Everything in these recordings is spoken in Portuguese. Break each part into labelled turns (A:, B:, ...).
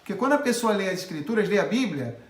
A: Porque quando a pessoa lê as Escrituras, lê a Bíblia,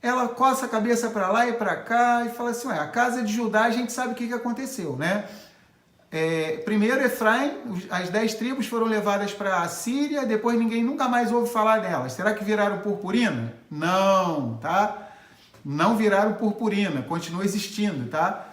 A: ela coça a cabeça para lá e para cá e fala assim, ué, a casa de Judá a gente sabe o que aconteceu, né? Primeiro Efraim, as 10 tribos foram levadas para a Síria, depois ninguém nunca mais ouve falar delas. Será que viraram purpurina? Não, tá? Não viraram purpurina, continua existindo, tá?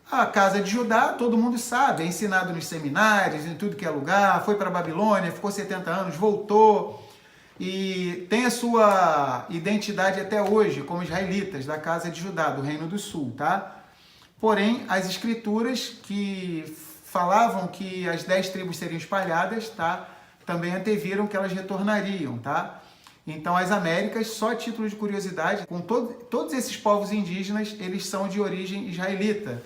A: A casa de Judá, todo mundo sabe, é ensinado nos seminários, em tudo que é lugar, foi para a Babilônia, ficou 70 anos, voltou e tem a sua identidade até hoje como israelitas da casa de Judá, do Reino do Sul, tá? Porém, as escrituras que falavam que as 10 tribos seriam espalhadas, tá? Também anteviram que elas retornariam, tá? Então, as Américas, só a título de curiosidade, com todos esses povos indígenas, eles são de origem israelita,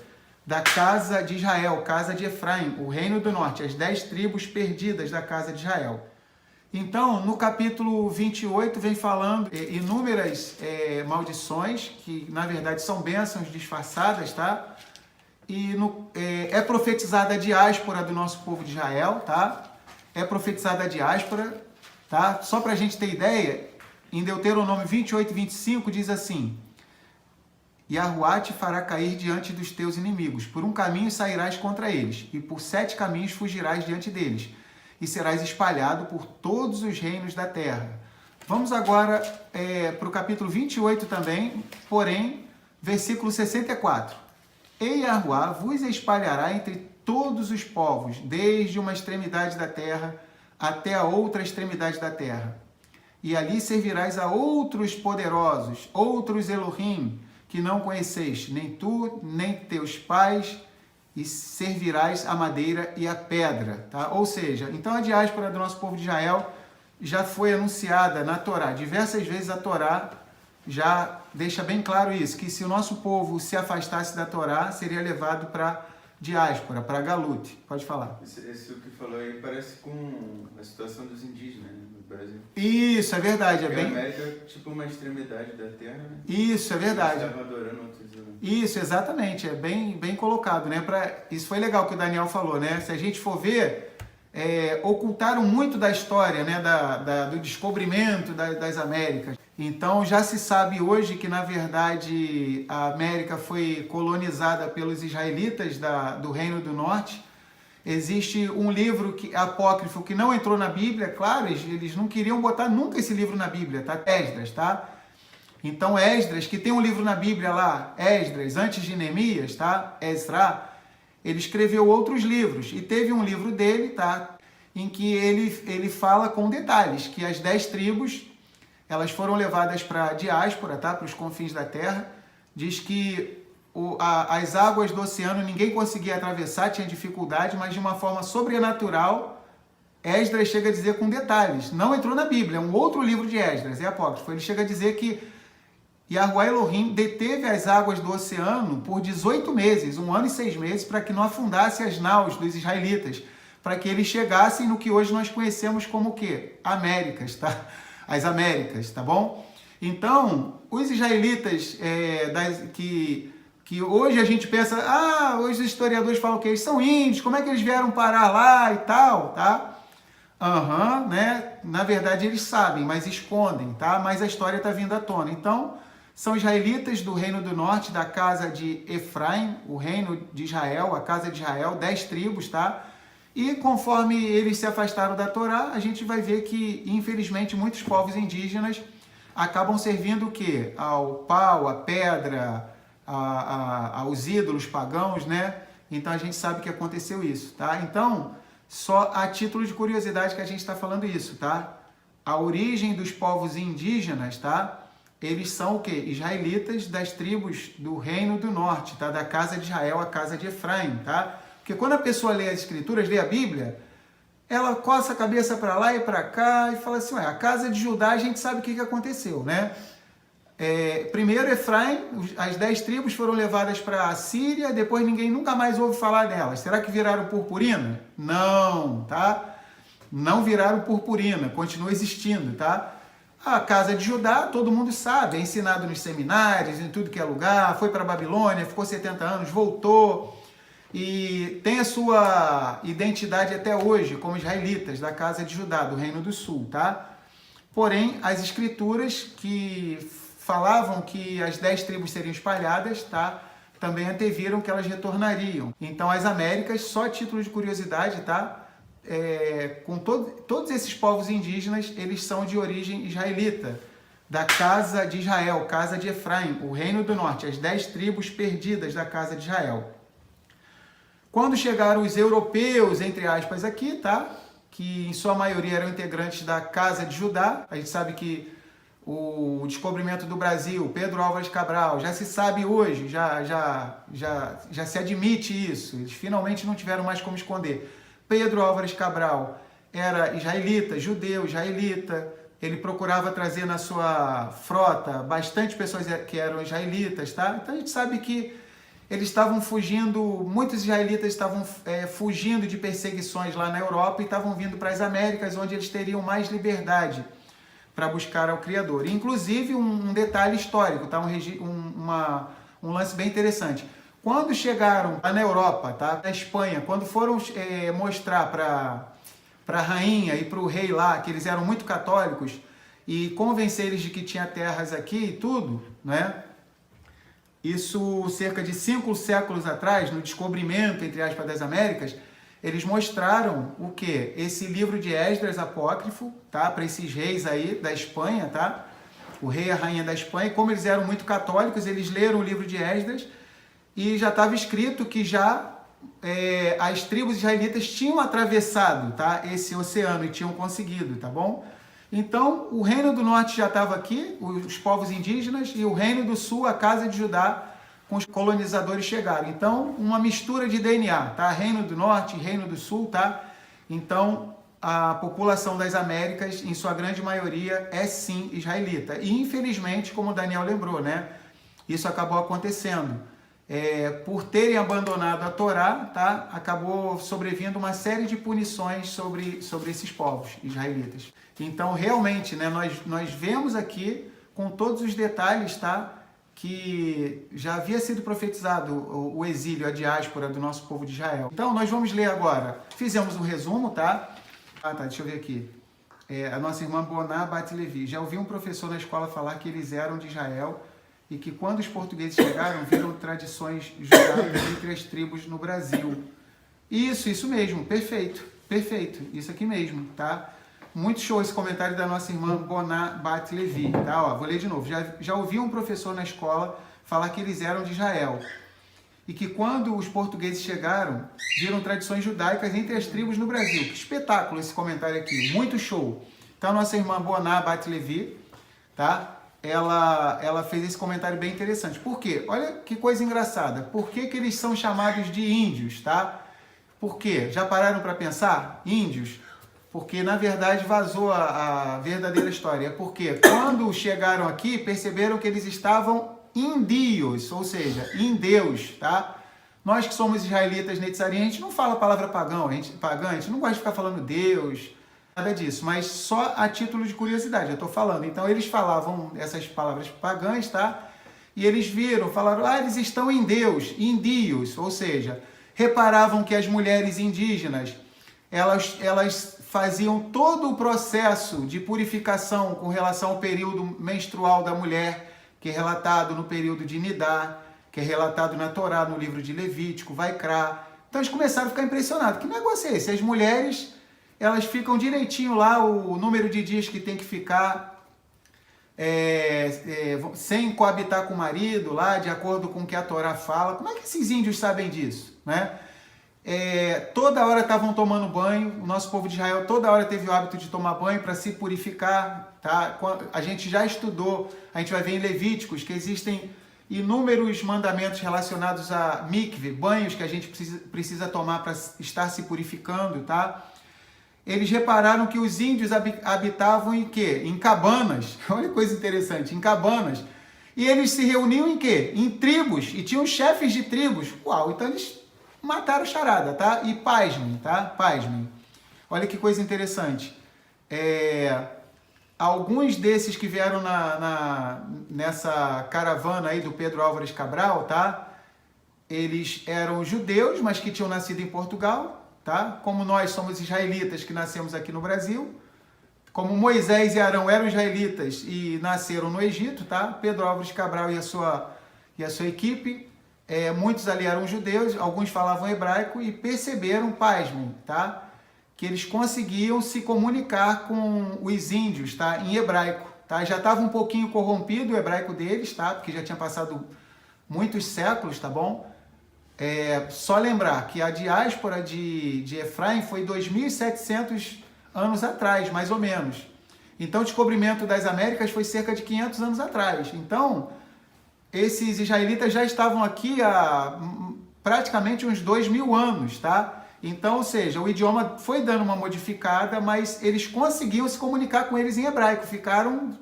A: da casa de Israel, casa de Efraim, o reino do norte, as 10 tribos perdidas da casa de Israel. Então, no capítulo 28, vem falando inúmeras maldições, que na verdade são bênçãos disfarçadas, tá? E é profetizada a diáspora do nosso povo de Israel, tá? É profetizada a diáspora, tá? Só para a gente ter ideia, em Deuteronômio 28 e 25 diz assim: Yahuá te fará cair diante dos teus inimigos, por um caminho sairás contra eles, e por 7 caminhos fugirás diante deles, e serás espalhado por todos os reinos da terra. Vamos agora para o capítulo 28 também, porém, versículo 64. E Yahuá vos espalhará entre todos os povos, desde uma extremidade da terra até a outra extremidade da terra. E ali servirás a outros poderosos, outros Elohim, que não conheceste, nem tu, nem teus pais, e servirás a madeira e a pedra. Tá? Ou seja, então a diáspora do nosso povo de Israel já foi anunciada na Torá. Diversas vezes a Torá já deixa bem claro isso, que se o nosso povo se afastasse da Torá, seria levado para diáspora, para Galut. Pode falar.
B: Esse que falou aí parece com a situação dos indígenas, né, no Brasil.
A: Isso, é verdade.
B: Porque a América é tipo uma extremidade da terra, né?
A: Isso, é verdade.
B: Eles estavam adorando outros deuses.
A: Isso, exatamente. É bem colocado, né? Isso foi legal que o Daniel falou, né? Se a gente for ver, ocultaram muito da história, né? Do descobrimento das Américas. Então já se sabe hoje que, na verdade, a América foi colonizada pelos israelitas do Reino do Norte. Existe um livro apócrifo que não entrou na Bíblia, claro, eles não queriam botar nunca esse livro na Bíblia, tá? Esdras, tá? Então Esdras, que tem um livro na Bíblia lá, Esdras, antes de Neemias, tá? Ezra, ele escreveu outros livros. E teve um livro dele, tá? Em que ele fala com detalhes, que as 10 tribos, elas foram levadas para a diáspora, tá? Para os confins da terra. Diz que as águas do oceano ninguém conseguia atravessar, tinha dificuldade, mas de uma forma sobrenatural, Esdras chega a dizer com detalhes. Não entrou na Bíblia, é um outro livro de Esdras, é apócrifo. Ele chega a dizer que Yahuá Elohim deteve as águas do oceano por 18 meses, 1 ano e 6 meses, para que não afundasse as naus dos israelitas, para que eles chegassem no que hoje nós conhecemos como o quê? Américas, tá? As Américas, tá bom? Então, os israelitas que hoje a gente pensa, hoje os historiadores falam que eles são índios, como é que eles vieram parar lá e tal, tá? Né? Na verdade eles sabem, mas escondem, tá? Mas a história está vindo à tona. Então, são israelitas do Reino do Norte, da casa de Efraim, o reino de Israel, a casa de Israel, 10 tribos, tá? E conforme eles se afastaram da Torá, a gente vai ver que, infelizmente, muitos povos indígenas acabam servindo o quê? Ao pau, à pedra, aos ídolos pagãos, né? Então a gente sabe que aconteceu isso, tá? Então, só a título de curiosidade que a gente está falando isso, tá? A origem dos povos indígenas, tá? Eles são o quê? Israelitas das tribos do Reino do Norte, tá? Da casa de Israel, a casa de Efraim, tá? Porque quando a pessoa lê as Escrituras, lê a Bíblia, ela coça a cabeça para lá e para cá e fala assim, a casa de Judá a gente sabe o que aconteceu, né? Primeiro Efraim, as 10 tribos foram levadas para a Síria, depois ninguém nunca mais ouve falar delas. Será que viraram purpurina? Não, tá? Não viraram purpurina, continua existindo, tá? A casa de Judá, todo mundo sabe, é ensinado nos seminários, em tudo que é lugar, foi para a Babilônia, ficou 70 anos, voltou, e tem a sua identidade até hoje como israelitas da casa de Judá, do Reino do Sul, tá? Porém, as escrituras que falavam que as 10 tribos seriam espalhadas, tá? Também anteviram que elas retornariam. Então, as Américas, só a título de curiosidade, tá? Todos esses povos indígenas, eles são de origem israelita, da casa de Israel, casa de Efraim, o reino do norte, as 10 tribos perdidas da casa de Israel. Quando chegaram os europeus, entre aspas, aqui, tá? Que em sua maioria eram integrantes da casa de Judá, a gente sabe que o descobrimento do Brasil, Pedro Álvares Cabral, já se sabe hoje, já se admite isso, eles finalmente não tiveram mais como esconder. Pedro Álvares Cabral era israelita, judeu, israelita, ele procurava trazer na sua frota bastante pessoas que eram israelitas, tá? Então a gente sabe que eles estavam fugindo, muitos israelitas estavam fugindo de perseguições lá na Europa e estavam vindo para as Américas, onde eles teriam mais liberdade para buscar ao Criador. Inclusive, um detalhe histórico, tá? Um lance bem interessante. Quando chegaram lá na Europa, tá? Na Espanha, quando foram mostrar para a rainha e para o rei lá que eles eram muito católicos e convencer eles de que tinha terras aqui e tudo, né? Isso cerca de 5 séculos atrás, no descobrimento, entre aspas, das Américas, eles mostraram o quê? Esse livro de Esdras apócrifo, tá? Para esses reis aí da Espanha, tá? O rei e a rainha da Espanha, como eles eram muito católicos, eles leram o livro de Esdras e já estava escrito que já as tribos israelitas tinham atravessado, tá? Esse oceano e tinham conseguido, tá bom? Então, o reino do norte já estava aqui, os povos indígenas, e o reino do sul, a casa de Judá, com os colonizadores chegaram. Então, uma mistura de DNA, tá? Reino do norte, reino do sul, tá? Então, a população das Américas, em sua grande maioria, é sim israelita. E, infelizmente, como o Daniel lembrou, né? Isso acabou acontecendo. Por terem abandonado a Torá, tá? Acabou sobrevindo uma série de punições sobre esses povos israelitas. Então, realmente, né, nós vemos aqui, com todos os detalhes, tá? Que já havia sido profetizado o exílio, a diáspora do nosso povo de Israel. Então, nós vamos ler agora. Fizemos um resumo, tá? Deixa eu ver aqui. A nossa irmã Boná Bat-Levi. Já ouvi um professor na escola falar que eles eram de Israel e que quando os portugueses chegaram, viram tradições judaicas entre as tribos no Brasil. Isso mesmo, perfeito, isso aqui mesmo, tá? Muito show esse comentário da nossa irmã Boná Bat-Levi, tá? Ó, vou ler de novo. Já ouvi um professor na escola falar que eles eram de Israel e que quando os portugueses chegaram, viram tradições judaicas entre as tribos no Brasil. Que espetáculo esse comentário aqui, muito show. Então, a nossa irmã Boná Bat-Levi, tá? Ela fez esse comentário bem interessante. Por quê? Olha que coisa engraçada. Por que eles são chamados de índios, tá? Por quê? Já pararam para pensar? Índios? Porque, na verdade, vazou a verdadeira história. Porque quando chegaram aqui, perceberam que eles estavam indios, ou seja, em Deus, tá? Nós que somos israelitas netzarim, a gente não fala a palavra pagã, a gente não gosta de ficar falando Deus, nada disso, mas só a título de curiosidade, eu estou falando. Então, eles falavam essas palavras pagãs, tá? E eles falaram, eles estão em Deus, indios, ou seja, reparavam que as mulheres indígenas, elas faziam todo o processo de purificação com relação ao período menstrual da mulher, que é relatado no período de Nidá, que é relatado na Torá, no livro de Levítico, Vaikra. Então eles começaram a ficar impressionados. Que negócio é esse? As mulheres, elas ficam direitinho lá, o número de dias que tem que ficar sem coabitar com o marido, lá, de acordo com o que a Torá fala. Como é que esses índios sabem disso, né? Toda hora estavam tomando banho, o nosso povo de Israel toda hora teve o hábito de tomar banho para se purificar, tá? A gente já estudou, a gente vai ver em Levíticos que existem inúmeros mandamentos relacionados a mikve, banhos que a gente precisa tomar para estar se purificando, tá? Eles repararam que os índios habitavam em quê? Em cabanas, olha que coisa interessante, em cabanas, e eles se reuniam em quê? Em tribos, e tinham chefes de tribos. Uau, então eles mataram a charada, tá? E pasmem, tá? Pasmem. Olha que coisa interessante. Alguns desses que vieram nessa caravana aí do Pedro Álvares Cabral, tá? Eles eram judeus, mas que tinham nascido em Portugal, tá? Como nós somos israelitas que nascemos aqui no Brasil. como Moisés e Arão eram israelitas e nasceram no Egito, tá? Pedro Álvares Cabral e a sua equipe, muitos ali eram judeus, alguns falavam hebraico e perceberam, pasmem, tá? Que eles conseguiam se comunicar com os índios, tá? Em hebraico, tá? Já estava um pouquinho corrompido o hebraico deles, tá? Porque já tinha passado muitos séculos, tá bom? Só lembrar que a diáspora de Efraim foi 2.700 anos atrás, mais ou menos. Então, o descobrimento das Américas foi cerca de 500 anos atrás. Então, esses israelitas já estavam aqui há praticamente uns 2.000 anos, tá? Então, ou seja, o idioma foi dando uma modificada, mas eles conseguiam se comunicar com eles em hebraico, ficaram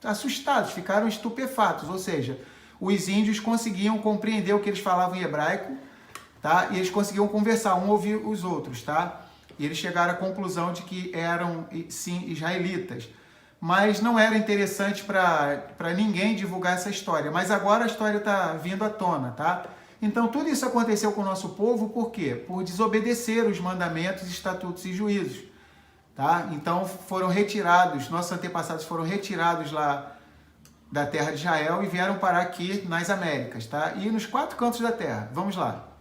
A: assustados, ficaram estupefatos, ou seja, os índios conseguiam compreender o que eles falavam em hebraico, tá? E eles conseguiam conversar, um ouvir os outros, tá? E eles chegaram à conclusão de que eram, sim, israelitas. Mas não era interessante para ninguém divulgar essa história. Mas agora a história está vindo à tona, tá? Então, tudo isso aconteceu com o nosso povo, por quê? Por desobedecer os mandamentos, estatutos e juízos, tá? Então, foram retirados, nossos antepassados foram retirados lá da terra de Israel e vieram parar aqui nas Américas, tá? E nos 4 cantos da terra. Vamos lá.